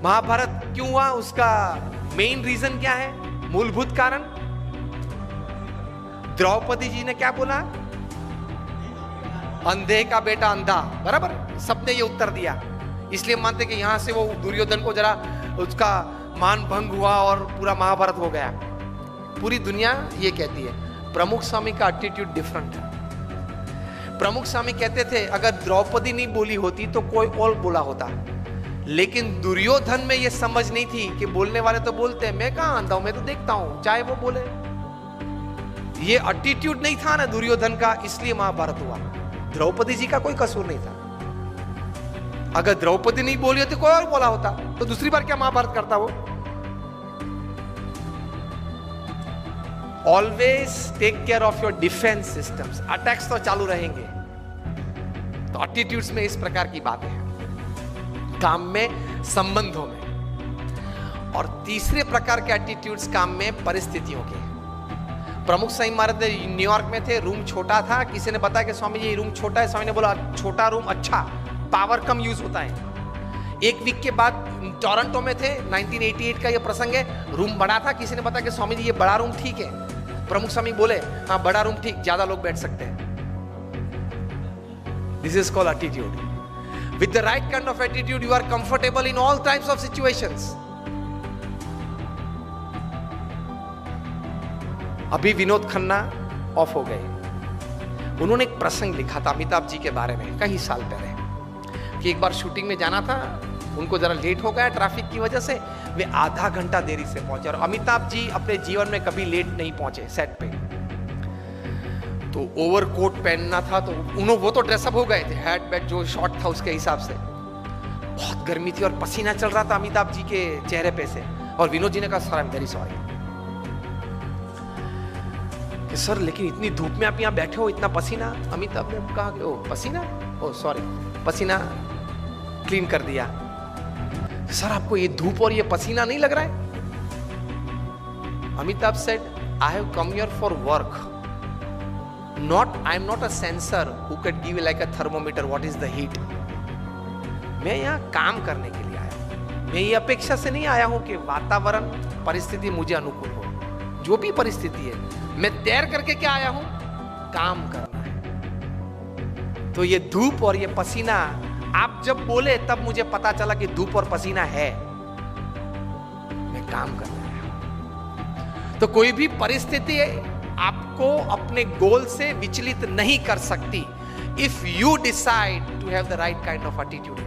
महाभारत क्यों हुआ, उसका मेन रीजन क्या है, मूलभूत कारण? द्रौपदी जी ने क्या बोला? अंधे का बेटा अंधा, बराबर, सबने ये उत्तर दिया। इसलिए मानते कि यहां से वो दुर्योधन को जरा उसका मान भंग हुआ और पूरा महाभारत हो गया। पूरी दुनिया ये कहती है। प्रमुख स्वामी का एटीट्यूड डिफरेंट है। प्रमुख स्वामी कहते थे अगर द्रौपदी नहीं बोली होती तो कोई और बोला होता, लेकिन दुर्योधन में ये समझ नहीं थी कि बोलने वाले तो बोलते हैं, मैं कहां अंधा हूं, मैं तो देखता हूं, चाहे वो बोले। ये एटीट्यूड नहीं था ना दुर्योधन का, इसलिए महाभारत हुआ। द्रौपदी जी का कोई कसूर नहीं था। अगर द्रौपदी नहीं बोली होती कोई और बोला होता तो दूसरी बार क्या महाभारत करता वो? Always take care of your defence systems. Attacks तो चालू रहेंगे, तो एटीट्यूड्स में इस प्रकार की बातें हैं, काम में, संबंधों में। और तीसरे प्रकार के एटीट्यूड्स काम में, परिस्थितियों के। प्रमुख स्वामी महाराज न्यूयॉर्क में थे, रूम छोटा था, किसी ने बताया कि स्वामी जी रूम छोटा है, स्वामी ने बोला छोटा रूम अच्छा, पावर कम यूज होता है। एक वीक के बाद टोरंटो में थे, 1988 का ये प्रसंग है, रूम बड़ा था, किसी ने बताया कि स्वामी जी ये बड़ा रूम ठीक है। प्रमुख स्वामी बोले हाँ बड़ा रूम ठीक, ज्यादा लोग बैठ सकते हैं। This is called attitude. With the right kind of attitude you are comfortable in all types of situations. अभी विनोद खन्ना ऑफ हो गए, उन्होंने एक प्रसंग लिखा था अमिताभ जी के बारे में कई साल पहले, कि एक बार शूटिंग में जाना था, उनको जरा लेट हो गया ट्रैफिक की वजह से, वे आधा घंटा देरी से पहुंचे। और अमिताभ जी अपने जीवन में कभी लेट नहीं पहुंचे सेट पे। तो ओवरकोट पहनना था, तो वो तो ड्रेसअप हो गए थे, हैट बैट जो शॉर्ट था उसके हिसाब से। बहुत गर्मी थी और पसीना चल रहा था अमिताभ जी के चेहरे पे से। और विनोद जी ने कहा sir I am very sorry. Sir लेकिन इतनी धूप में आप यहाँ बैठे हो, इतना पसीना। अमिताभ ने कहा कि ओ पसीना, ओ सॉरी, पसीना क्लीन कर दिया। सर आपको ये धूप और ये पसीना नहीं लग रहा है? Amitabh said I have come here for work, not I am not a sensor who can give like a thermometer what is the heat. मैं यहाँ काम करने के लिए आया, मैं ये अपेक्षा से नहीं आया हूं कि वातावरण परिस्थिति मुझे अनुकूल हो। जो भी परिस्थिति है मैं तैर करके क्या आया हूं, काम करना है। तो ये धूप और ये पसीना आप जब बोले तब मुझे पता चला कि धूप और पसीना है, मैं काम कर रहा हूं। तो कोई भी परिस्थिति आपको अपने गोल से विचलित नहीं कर सकती, if you decide to have the right kind of attitude.